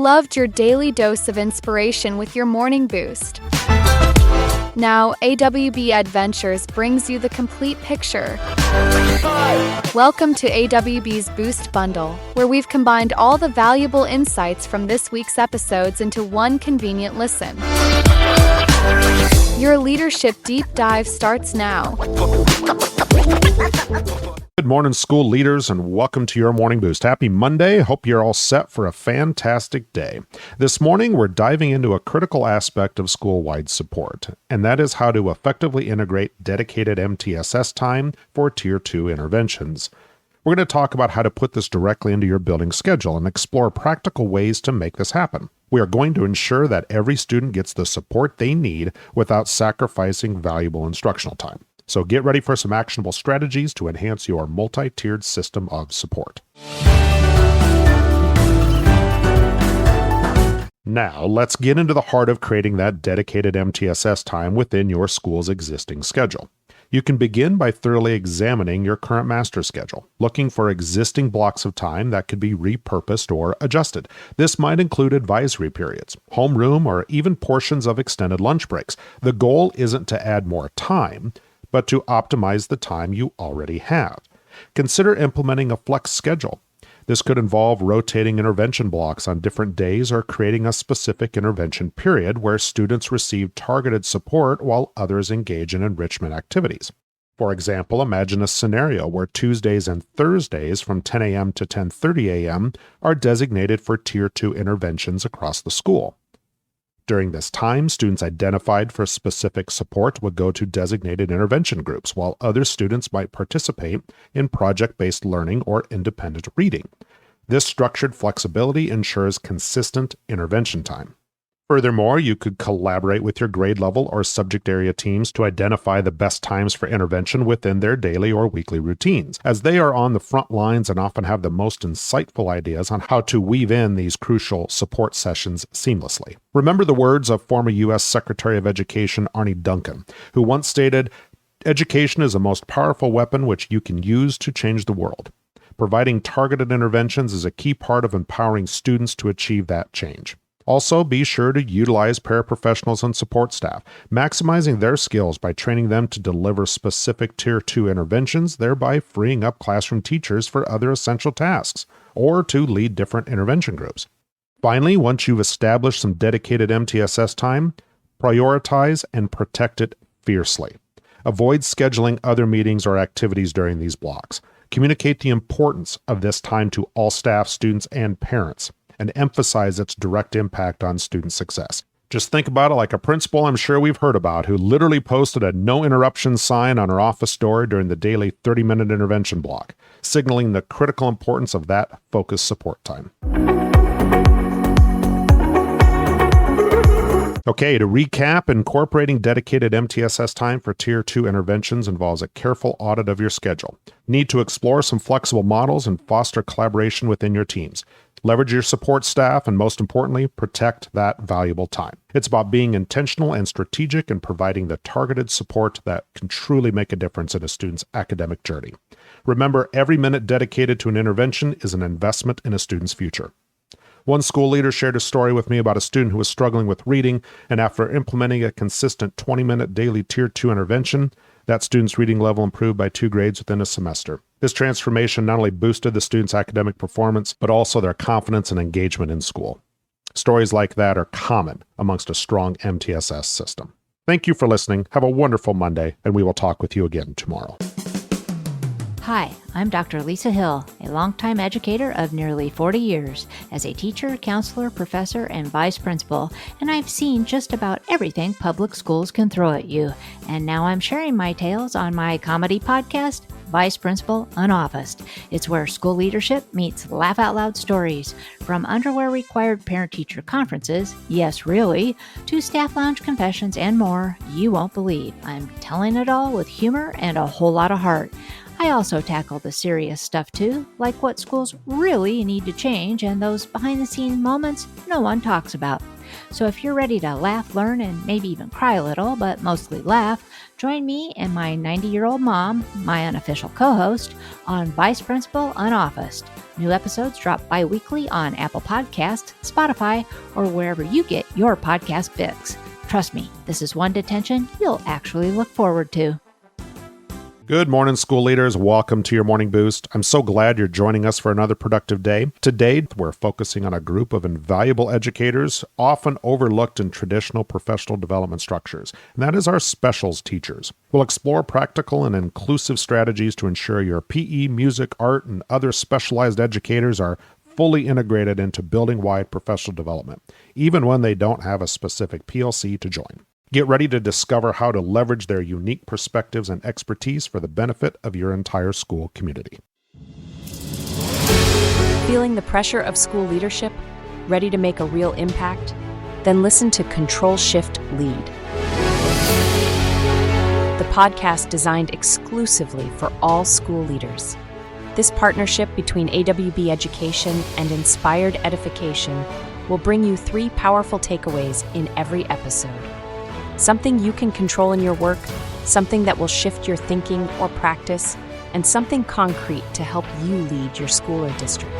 loved your daily dose of inspiration with your morning boost. Now, AWB Adventures brings you the complete picture. Welcome to AWB's Boost Bundle, where we've combined all the valuable insights from this week's episodes into one convenient listen. Your leadership deep dive starts now. Good morning, school leaders, and welcome to your Morning Boost. Happy Monday. Hope you're all set for a fantastic day. This morning, we're diving into a critical aspect of school-wide support, and that is how to effectively integrate dedicated MTSS time for Tier 2 interventions. We're going to talk about how to put this directly into your building schedule and explore practical ways to make this happen. We are going to ensure that every student gets the support they need without sacrificing valuable instructional time. So get ready for some actionable strategies to enhance your multi-tiered system of support. Now, let's get into the heart of creating that dedicated MTSS time within your school's existing schedule. You can begin by thoroughly examining your current master schedule, looking for existing blocks of time that could be repurposed or adjusted. This might include advisory periods, homeroom, or even portions of extended lunch breaks. The goal isn't to add more time, but to optimize the time you already have. Consider implementing a flex schedule. This could involve rotating intervention blocks on different days or creating a specific intervention period where students receive targeted support while others engage in enrichment activities. For example, imagine a scenario where Tuesdays and Thursdays from 10 a.m. to 10:30 a.m. are designated for Tier 2 interventions across the school. During this time, students identified for specific support would go to designated intervention groups, while other students might participate in project-based learning or independent reading. This structured flexibility ensures consistent intervention time. Furthermore, you could collaborate with your grade level or subject area teams to identify the best times for intervention within their daily or weekly routines, as they are on the front lines and often have the most insightful ideas on how to weave in these crucial support sessions seamlessly. Remember the words of former U.S. Secretary of Education Arne Duncan, who once stated, "Education is the most powerful weapon which you can use to change the world." Providing targeted interventions is a key part of empowering students to achieve that change. Also, be sure to utilize paraprofessionals and support staff, maximizing their skills by training them to deliver specific Tier 2 interventions, thereby freeing up classroom teachers for other essential tasks, or to lead different intervention groups. Finally, once you've established some dedicated MTSS time, prioritize and protect it fiercely. Avoid scheduling other meetings or activities during these blocks. Communicate the importance of this time to all staff, students, and parents, and emphasize its direct impact on student success. Just think about it like a principal I'm sure we've heard about who literally posted a no interruption sign on her office door during the daily 30-minute intervention block, signaling the critical importance of that focused support time. Okay, to recap, incorporating dedicated MTSS time for Tier 2 interventions involves a careful audit of your schedule. Need to explore some flexible models and foster collaboration within your teams. Leverage your support staff, and most importantly, protect that valuable time. It's about being intentional and strategic and providing the targeted support that can truly make a difference in a student's academic journey. Remember, every minute dedicated to an intervention is an investment in a student's future. One school leader shared a story with me about a student who was struggling with reading, and after implementing a consistent 20-minute daily Tier 2 intervention, that student's reading level improved by 2 grades within a semester. This transformation not only boosted the student's academic performance, but also their confidence and engagement in school. Stories like that are common amongst a strong MTSS system. Thank you for listening. Have a wonderful Monday, and we will talk with you again tomorrow. Hi, I'm Dr. Lisa Hill, a longtime educator of nearly 40 years as a teacher, counselor, professor, and vice principal, and I've seen just about everything public schools can throw at you. And now I'm sharing my tales on my comedy podcast, Vice Principal Unoffaced. It's where school leadership meets laugh out loud stories. From underwear required parent-teacher conferences, yes really, to staff lounge confessions and more, you won't believe. I'm telling it all with humor and a whole lot of heart. I also tackle the serious stuff too, like what schools really need to change and those behind-the-scenes moments no one talks about. So if you're ready to laugh, learn, and maybe even cry a little, but mostly laugh, join me and my 90-year-old mom, my unofficial co-host, on Vice Principal Unofficed. New episodes drop bi-weekly on Apple Podcasts, Spotify, or wherever you get your podcast fix. Trust me, this is one detention you'll actually look forward to. Good morning, school leaders. Welcome to your Morning Boost. I'm so glad you're joining us for another productive day. Today, we're focusing on a group of invaluable educators, often overlooked in traditional professional development structures, and that is our specials teachers. We'll explore practical and inclusive strategies to ensure your PE, music, art, and other specialized educators are fully integrated into building-wide professional development, even when they don't have a specific PLC to join. Get ready to discover how to leverage their unique perspectives and expertise for the benefit of your entire school community. Feeling the pressure of school leadership? Ready to make a real impact? Then listen to Control Shift Lead, the podcast designed exclusively for all school leaders. This partnership between AWB Education and Inspired Edification will bring you 3 powerful takeaways in every episode. Something you can control in your work, something that will shift your thinking or practice, and something concrete to help you lead your school or district.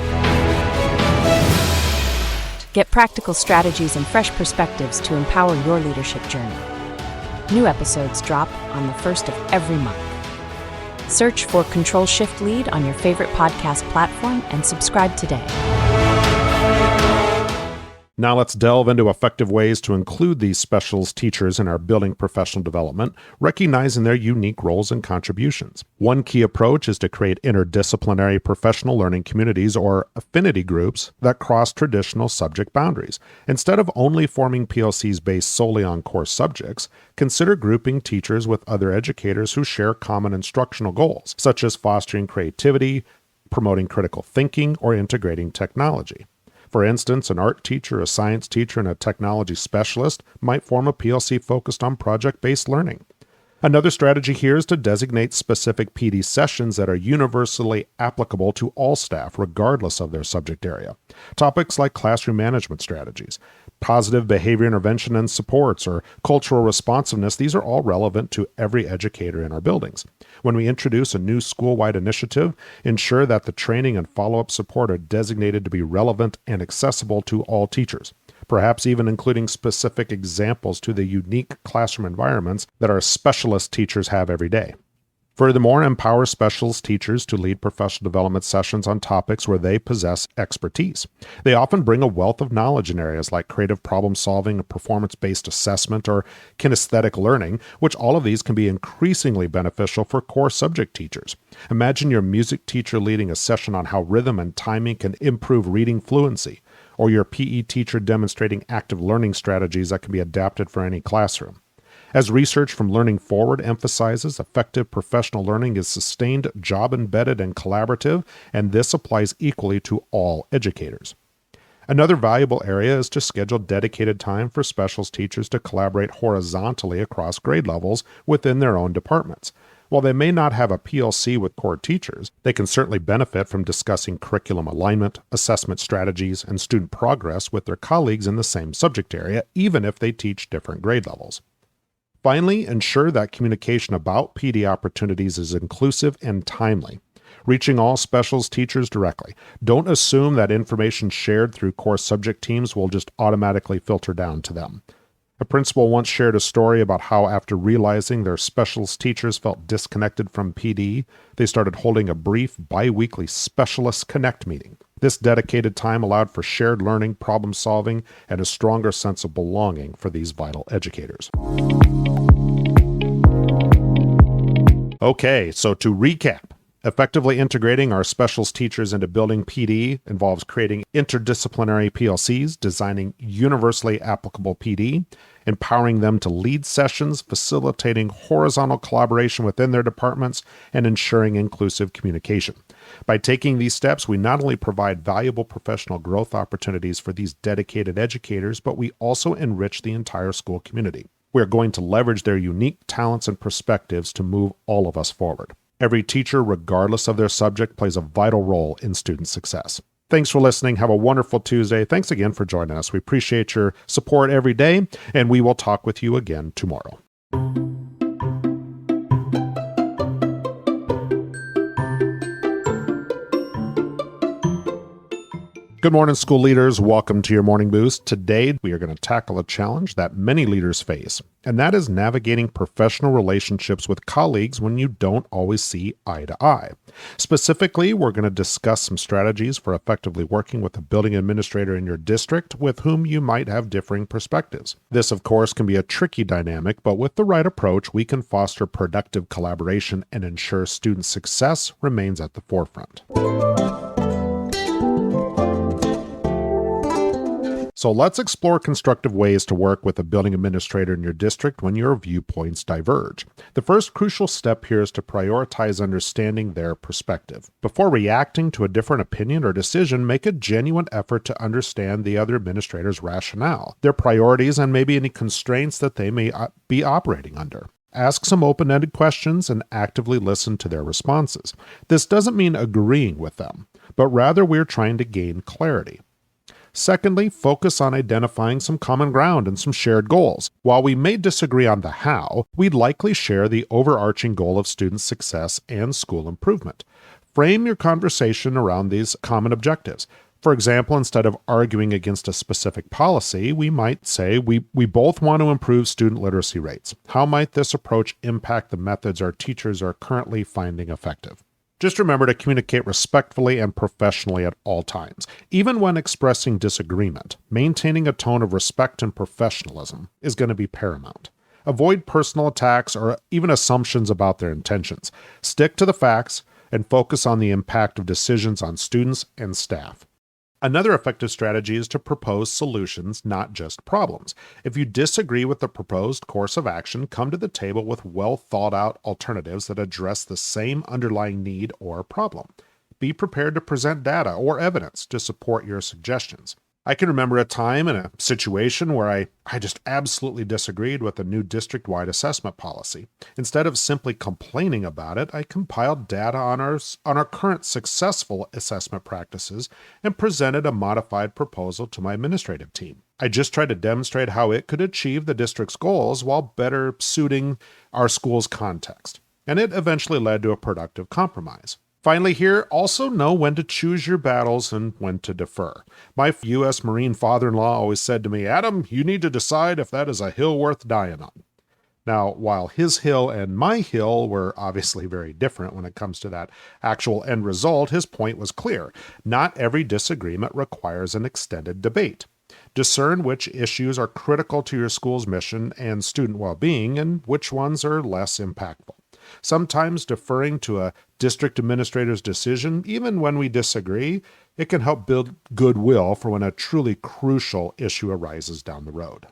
Get practical strategies and fresh perspectives to empower your leadership journey. New episodes drop on the 1st of every month. Search for Control Shift Lead on your favorite podcast platform and subscribe today. Now let's delve into effective ways to include these specials teachers in our building professional development, recognizing their unique roles and contributions. One key approach is to create interdisciplinary professional learning communities or affinity groups that cross traditional subject boundaries. Instead of only forming PLCs based solely on core subjects, consider grouping teachers with other educators who share common instructional goals, such as fostering creativity, promoting critical thinking, or integrating technology. For instance, an art teacher, a science teacher, and a technology specialist might form a PLC focused on project-based learning. Another strategy here is to designate specific PD sessions that are universally applicable to all staff, regardless of their subject area. Topics like classroom management strategies, positive behavior intervention and supports, or cultural responsiveness, these are all relevant to every educator in our buildings. When we introduce a new school-wide initiative, ensure that the training and follow-up support are designated to be relevant and accessible to all teachers, perhaps even including specific examples to the unique classroom environments that our specialist teachers have every day. Furthermore, empower specialist teachers to lead professional development sessions on topics where they possess expertise. They often bring a wealth of knowledge in areas like creative problem solving, performance-based assessment, or kinesthetic learning, which all of these can be increasingly beneficial for core subject teachers. Imagine your music teacher leading a session on how rhythm and timing can improve reading fluency, or your PE teacher demonstrating active learning strategies that can be adapted for any classroom. As research from Learning Forward emphasizes, effective professional learning is sustained, job-embedded, and collaborative, and this applies equally to all educators. Another valuable area is to schedule dedicated time for specials teachers to collaborate horizontally across grade levels within their own departments. While they may not have a PLC with core teachers, they can certainly benefit from discussing curriculum alignment, assessment strategies, and student progress with their colleagues in the same subject area, even if they teach different grade levels. Finally, ensure that communication about PD opportunities is inclusive and timely, reaching all specials teachers directly. Don't assume that information shared through core subject teams will just automatically filter down to them. A principal once shared a story about how after realizing their specials teachers felt disconnected from PD, they started holding a brief bi-weekly Specialist Connect meeting. This dedicated time allowed for shared learning, problem solving, and a stronger sense of belonging for these vital educators. Okay, so to recap, effectively integrating our specials teachers into building PD involves creating interdisciplinary PLCs, designing universally applicable PD, empowering them to lead sessions, facilitating horizontal collaboration within their departments, and ensuring inclusive communication. By taking these steps, we not only provide valuable professional growth opportunities for these dedicated educators, but we also enrich the entire school community. We are going to leverage their unique talents and perspectives to move all of us forward. Every teacher, regardless of their subject, plays a vital role in student success. Thanks for listening. Have a wonderful Tuesday. Thanks again for joining us. We appreciate your support every day, and we will talk with you again tomorrow. Good morning, school leaders. Welcome to your Morning Boost. Today, we are going to tackle a challenge that many leaders face, and that is navigating professional relationships with colleagues when you don't always see eye to eye. Specifically, we're going to discuss some strategies for effectively working with a building administrator in your district with whom you might have differing perspectives. This, of course, can be a tricky dynamic, but with the right approach, we can foster productive collaboration and ensure student success remains at the forefront. So let's explore constructive ways to work with a building administrator in your district when your viewpoints diverge. The first crucial step here is to prioritize understanding their perspective. Before reacting to a different opinion or decision, make a genuine effort to understand the other administrator's rationale, their priorities, and maybe any constraints that they may be operating under. Ask some open-ended questions and actively listen to their responses. This doesn't mean agreeing with them, but rather we're trying to gain clarity. Secondly, focus on identifying some common ground and some shared goals. While we may disagree on the how, we'd likely share the overarching goal of student success and school improvement. Frame your conversation around these common objectives. For example, instead of arguing against a specific policy, we might say, we both want to improve student literacy rates. How might this approach impact the methods our teachers are currently finding effective? Just remember to communicate respectfully and professionally at all times. Even when expressing disagreement, maintaining a tone of respect and professionalism is going to be paramount. Avoid personal attacks or even assumptions about their intentions. Stick to the facts and focus on the impact of decisions on students and staff. Another effective strategy is to propose solutions, not just problems. If you disagree with the proposed course of action, come to the table with well-thought-out alternatives that address the same underlying need or problem. Be prepared to present data or evidence to support your suggestions. I can remember a time in a situation where I just absolutely disagreed with a new district-wide assessment policy. Instead of simply complaining about it, I compiled data on our current successful assessment practices and presented a modified proposal to my administrative team. I just tried to demonstrate how it could achieve the district's goals while better suiting our school's context. And it eventually led to a productive compromise. Finally here, also know when to choose your battles and when to defer. My U.S. Marine father-in-law always said to me, "Adam, you need to decide if that is a hill worth dying on." Now, while his hill and my hill were obviously very different when it comes to that actual end result, his point was clear. Not every disagreement requires an extended debate. Discern which issues are critical to your school's mission and student well-being and which ones are less impactful. Sometimes deferring to a district administrator's decision, even when we disagree, it can help build goodwill for when a truly crucial issue arises down the road.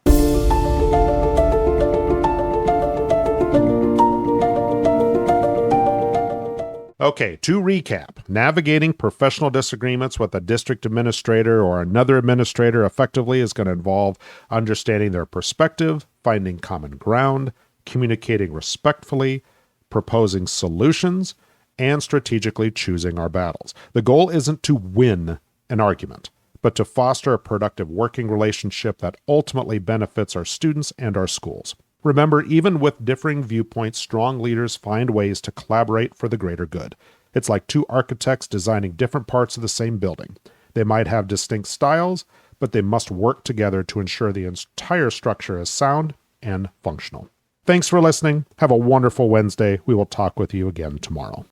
Okay, to recap, navigating professional disagreements with a district administrator or another administrator effectively is going to involve understanding their perspective, finding common ground, communicating respectfully, proposing solutions, and strategically choosing our battles. The goal isn't to win an argument, but to foster a productive working relationship that ultimately benefits our students and our schools. Remember, even with differing viewpoints, strong leaders find ways to collaborate for the greater good. It's like two architects designing different parts of the same building. They might have distinct styles, but they must work together to ensure the entire structure is sound and functional. Thanks for listening. Have a wonderful Wednesday. We will talk with you again tomorrow.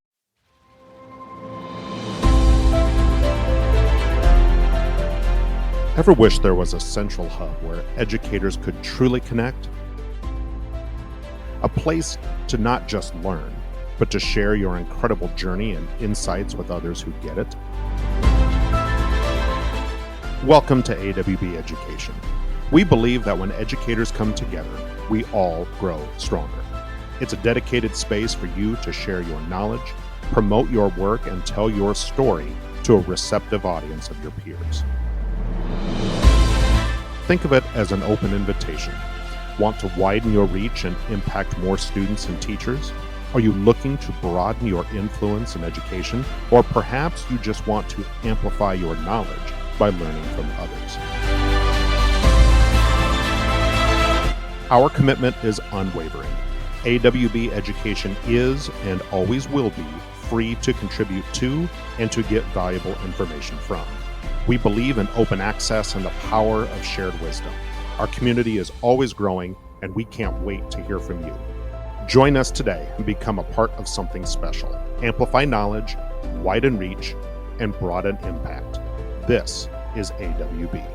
Ever wish there was a central hub where educators could truly connect? A place to not just learn, but to share your incredible journey and insights with others who get it? Welcome to AWB Education. We believe that when educators come together, we all grow stronger. It's a dedicated space for you to share your knowledge, promote your work, and tell your story to a receptive audience of your peers. Think of it as an open invitation. Want to widen your reach and impact more students and teachers? Are you looking to broaden your influence in education? Or perhaps you just want to amplify your knowledge by learning from others? Our commitment is unwavering. AWB education is and always will be free to contribute to and to get valuable information from. We believe in open access and the power of shared wisdom. Our community is always growing, and we can't wait to hear from you. Join us today and become a part of something special. Amplify knowledge, widen reach, and broaden impact. This is AWB.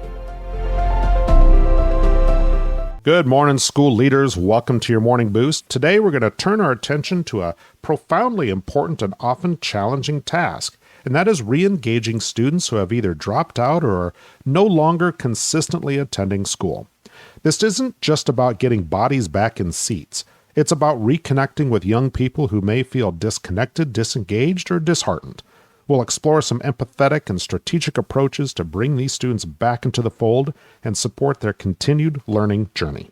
Good morning, school leaders. Welcome to your Morning Boost. Today, we're going to turn our attention to a profoundly important and often challenging task, and that is re-engaging students who have either dropped out or are no longer consistently attending school. This isn't just about getting bodies back in seats. It's about reconnecting with young people who may feel disconnected, disengaged, or disheartened. We'll explore some empathetic and strategic approaches to bring these students back into the fold and support their continued learning journey.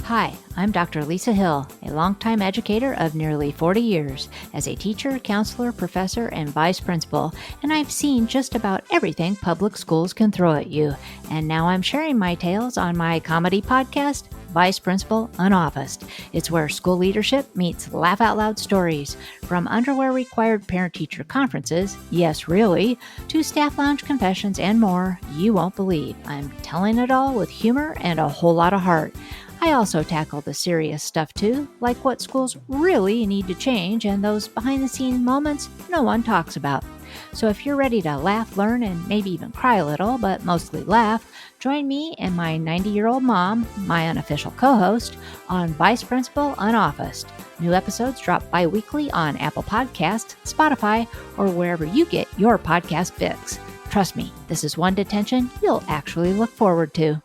Hi, I'm Dr. Lisa Hill, a longtime educator of nearly 40 years as a teacher, counselor, professor, and vice principal, and I've seen just about everything public schools can throw at you. And now I'm sharing my tales on my comedy podcast, Vice Principal Unoffaced. It's where school leadership meets laugh out loud stories, from underwear required parent-teacher conferences, yes really, to staff lounge confessions and more you won't believe. I'm telling it all with humor and a whole lot of heart. I also tackle the serious stuff too, like what schools really need to change and those behind-the-scenes moments no one talks about. So if you're ready to laugh, learn, and maybe even cry a little, but mostly laugh, join me and my 90-year-old mom, my unofficial co-host, on Vice Principal Unoffaced. New episodes drop bi-weekly on Apple Podcasts, Spotify, or wherever you get your podcast fix. Trust me, this is one detention you'll actually look forward to.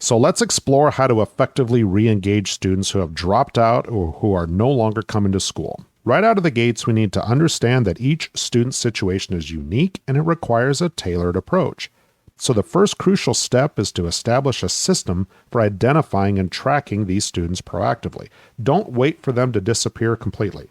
So let's explore how to effectively re-engage students who have dropped out or who are no longer coming to school. Right out of the gates, we need to understand that each student's situation is unique and it requires a tailored approach. So the first crucial step is to establish a system for identifying and tracking these students proactively. Don't wait for them to disappear completely.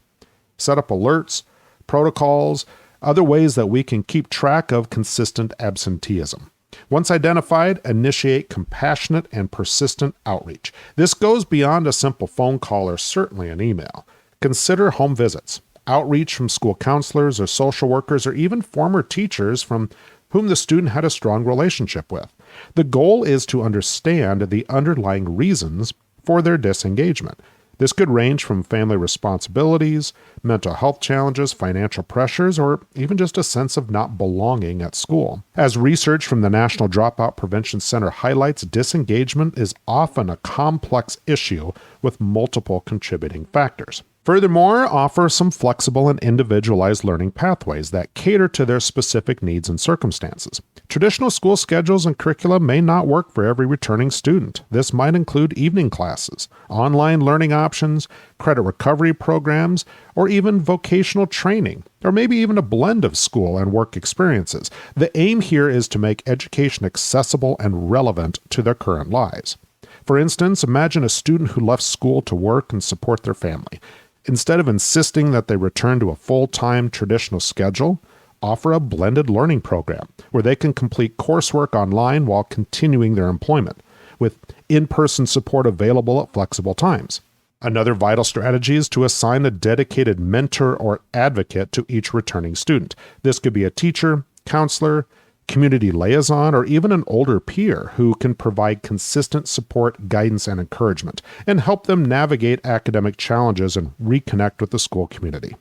Set up alerts, protocols, other ways that we can keep track of consistent absenteeism. Once identified, initiate compassionate and persistent outreach. This goes beyond a simple phone call or certainly an email. Consider home visits, outreach from school counselors or social workers or even former teachers from whom the student had a strong relationship with. The goal is to understand the underlying reasons for their disengagement. This could range from family responsibilities, mental health challenges, financial pressures, or even just a sense of not belonging at school. As research from the National Dropout Prevention Center highlights, disengagement is often a complex issue with multiple contributing factors. Furthermore, offer some flexible and individualized learning pathways that cater to their specific needs and circumstances. Traditional school schedules and curricula may not work for every returning student. This might include evening classes, online learning options, credit recovery programs, or even vocational training, or maybe even a blend of school and work experiences. The aim here is to make education accessible and relevant to their current lives. For instance, imagine a student who left school to work and support their family. Instead of insisting that they return to a full-time traditional schedule, offer a blended learning program where they can complete coursework online while continuing their employment, with in-person support available at flexible times. Another vital strategy is to assign a dedicated mentor or advocate to each returning student. This could be a teacher, counselor, community liaison, or even an older peer who can provide consistent support, guidance, and encouragement, and help them navigate academic challenges and reconnect with the school community.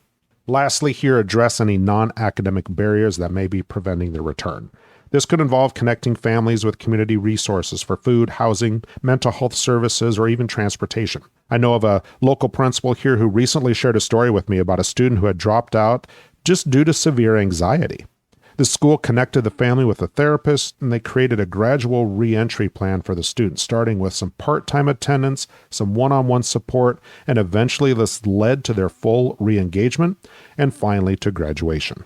Lastly, here, address any non-academic barriers that may be preventing their return. This could involve connecting families with community resources for food, housing, mental health services, or even transportation. I know of a local principal here who recently shared a story with me about a student who had dropped out just due to severe anxiety. The school connected the family with a therapist, and they created a gradual re-entry plan for the student, starting with some part-time attendance, some one-on-one support, and eventually this led to their full re-engagement, and finally to graduation.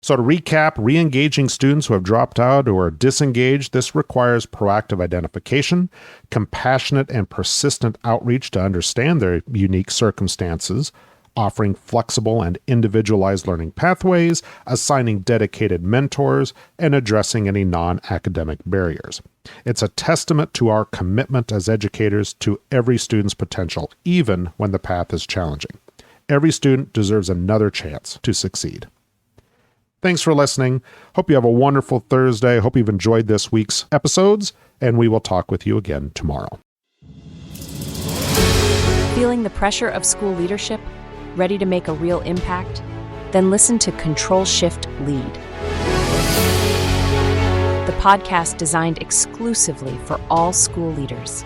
So to recap, re-engaging students who have dropped out or are disengaged, this requires proactive identification, compassionate and persistent outreach to understand their unique circumstances, offering flexible and individualized learning pathways, assigning dedicated mentors, and addressing any non-academic barriers. It's a testament to our commitment as educators to every student's potential, even when the path is challenging. Every student deserves another chance to succeed. Thanks for listening. Hope you have a wonderful Thursday. Hope you've enjoyed this week's episodes, and we will talk with you again tomorrow. Feeling the pressure of school leadership? Ready to make a real impact? Then listen to Control Shift Lead, the podcast designed exclusively for all school leaders.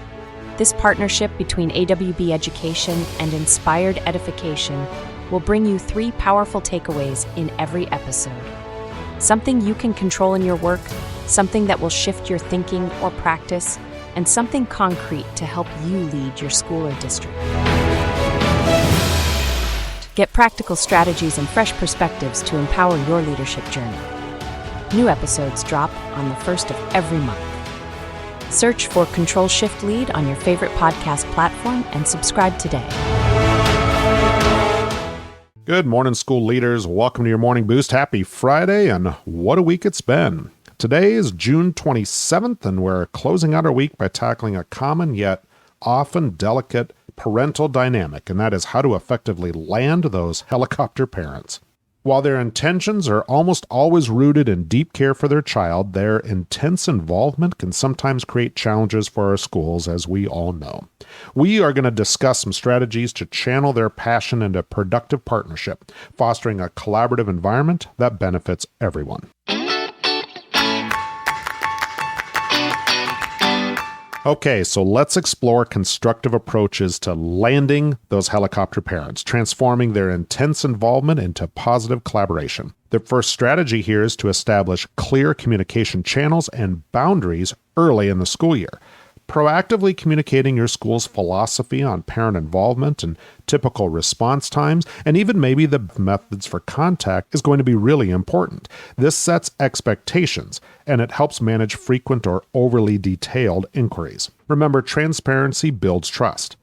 This partnership between AWB Education and Inspired Edification will bring you 3 powerful takeaways in every episode. Something you can control in your work, something that will shift your thinking or practice, and something concrete to help you lead your school or district. Get practical strategies and fresh perspectives to empower your leadership journey. New episodes drop on the 1st of every month. Search for Control Shift Lead on your favorite podcast platform and subscribe today. Good morning, school leaders. Welcome to your Morning Boost. Happy Friday, and what a week it's been. Today is June 27th, and we're closing out our week by tackling a common yet often delicate parental dynamic, and that is how to effectively land those helicopter parents. While their intentions are almost always rooted in deep care for their child, their intense involvement can sometimes create challenges for our schools, as we all know. We are going to discuss some strategies to channel their passion into productive partnership, fostering a collaborative environment that benefits everyone. Okay, so let's explore constructive approaches to landing those helicopter parents, transforming their intense involvement into positive collaboration. The first strategy here is to establish clear communication channels and boundaries early in the school year. Proactively communicating your school's philosophy on parent involvement and typical response times, and even maybe the methods for contact, is going to be really important. This sets expectations, and it helps manage frequent or overly detailed inquiries. Remember, transparency builds trust.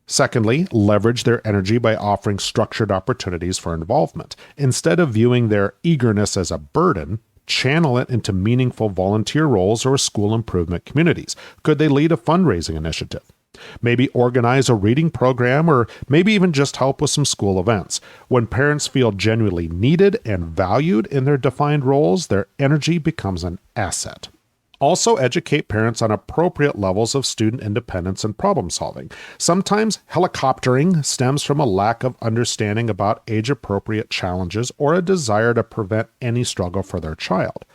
Secondly, leverage their energy by offering structured opportunities for involvement. Instead of viewing their eagerness as a burden, channel it into meaningful volunteer roles or school improvement communities. Could they lead a fundraising initiative? Maybe organize a reading program, or maybe even just help with some school events. When parents feel genuinely needed and valued in their defined roles, their energy becomes an asset. Also, educate parents on appropriate levels of student independence and problem solving. Sometimes helicoptering stems from a lack of understanding about age-appropriate challenges or a desire to prevent any struggle for their child.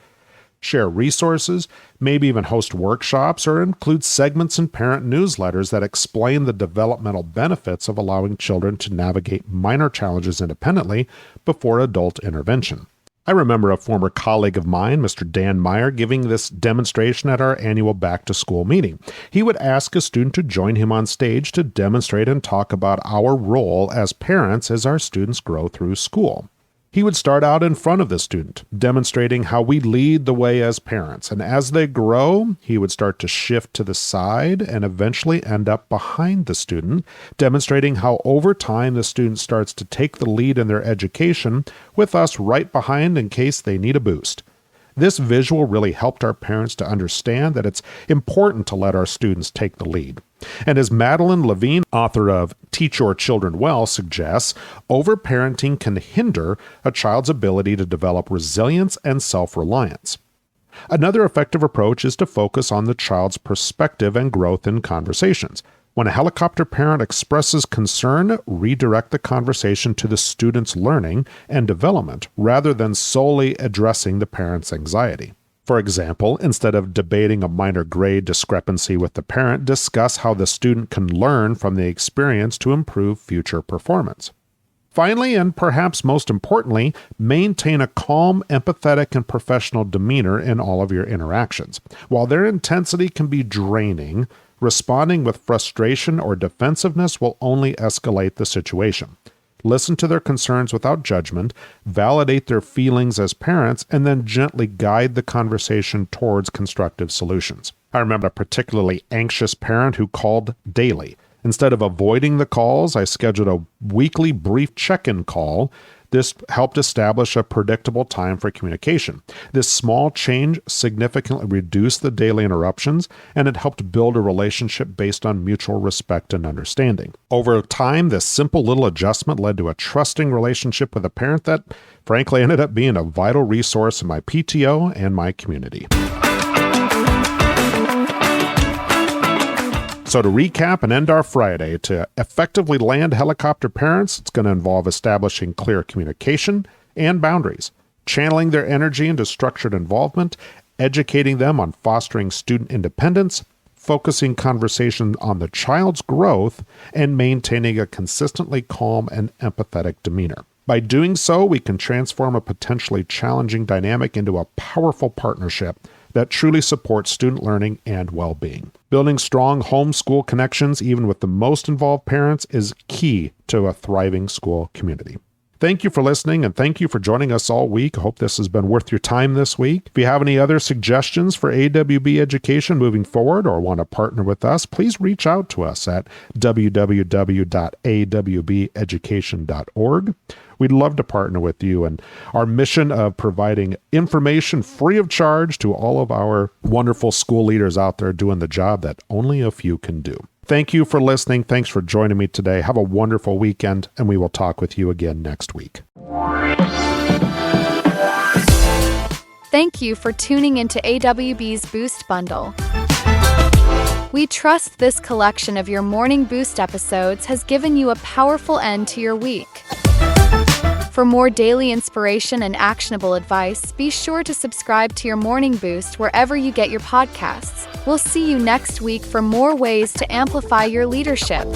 Share resources, maybe even host workshops, or include segments in parent newsletters that explain the developmental benefits of allowing children to navigate minor challenges independently before adult intervention. I remember a former colleague of mine, Mr. Dan Meyer, giving this demonstration at our annual back-to-school meeting. He would ask a student to join him on stage to demonstrate and talk about our role as parents as our students grow through school. He would start out in front of the student, demonstrating how we lead the way as parents, and as they grow, he would start to shift to the side and eventually end up behind the student, demonstrating how over time the student starts to take the lead in their education, with us right behind in case they need a boost. This visual really helped our parents to understand that it's important to let our students take the lead. And as Madeline Levine, author of Teach Your Children Well, suggests, overparenting can hinder a child's ability to develop resilience and self-reliance. Another effective approach is to focus on the child's perspective and growth in conversations. When a helicopter parent expresses concern, redirect the conversation to the student's learning and development rather than solely addressing the parent's anxiety. For example, instead of debating a minor grade discrepancy with the parent, discuss how the student can learn from the experience to improve future performance. Finally, and perhaps most importantly, maintain a calm, empathetic, and professional demeanor in all of your interactions. While their intensity can be draining, responding with frustration or defensiveness will only escalate the situation. listen to their concerns without judgment, validate their feelings as parents, and then gently guide the conversation towards constructive solutions. I remember a particularly anxious parent who called daily. Instead of avoiding the calls, I scheduled a weekly brief check-in call. This helped establish a predictable time for communication. This small change significantly reduced the daily interruptions, and it helped build a relationship based on mutual respect and understanding. Over time, this simple little adjustment led to a trusting relationship with a parent that, frankly, ended up being a vital resource in my PTO and my community. So to recap and end our Friday, to effectively land helicopter parents, it's going to involve establishing clear communication and boundaries, channeling their energy into structured involvement, educating them on fostering student independence, focusing conversation on the child's growth, and maintaining a consistently calm and empathetic demeanor. By doing so, we can transform a potentially challenging dynamic into a powerful partnership that truly supports student learning and well-being. Building strong homeschool connections, even with the most involved parents, is key to a thriving school community. Thank you for listening, and thank you for joining us all week. I hope this has been worth your time this week. If you have any other suggestions for AWB education moving forward or want to partner with us, please reach out to us at www.awbeducation.org. We'd love to partner with you and our mission of providing information free of charge to all of our wonderful school leaders out there doing the job that only a few can do. Thank you for listening. Thanks for joining me today. Have a wonderful weekend, and we will talk with you again next week. Thank you for tuning into AWB's Boost Bundle. We trust this collection of your Morning Boost episodes has given you a powerful end to your week. For more daily inspiration and actionable advice, be sure to subscribe to your Morning Boost wherever you get your podcasts. We'll see you next week for more ways to amplify your leadership.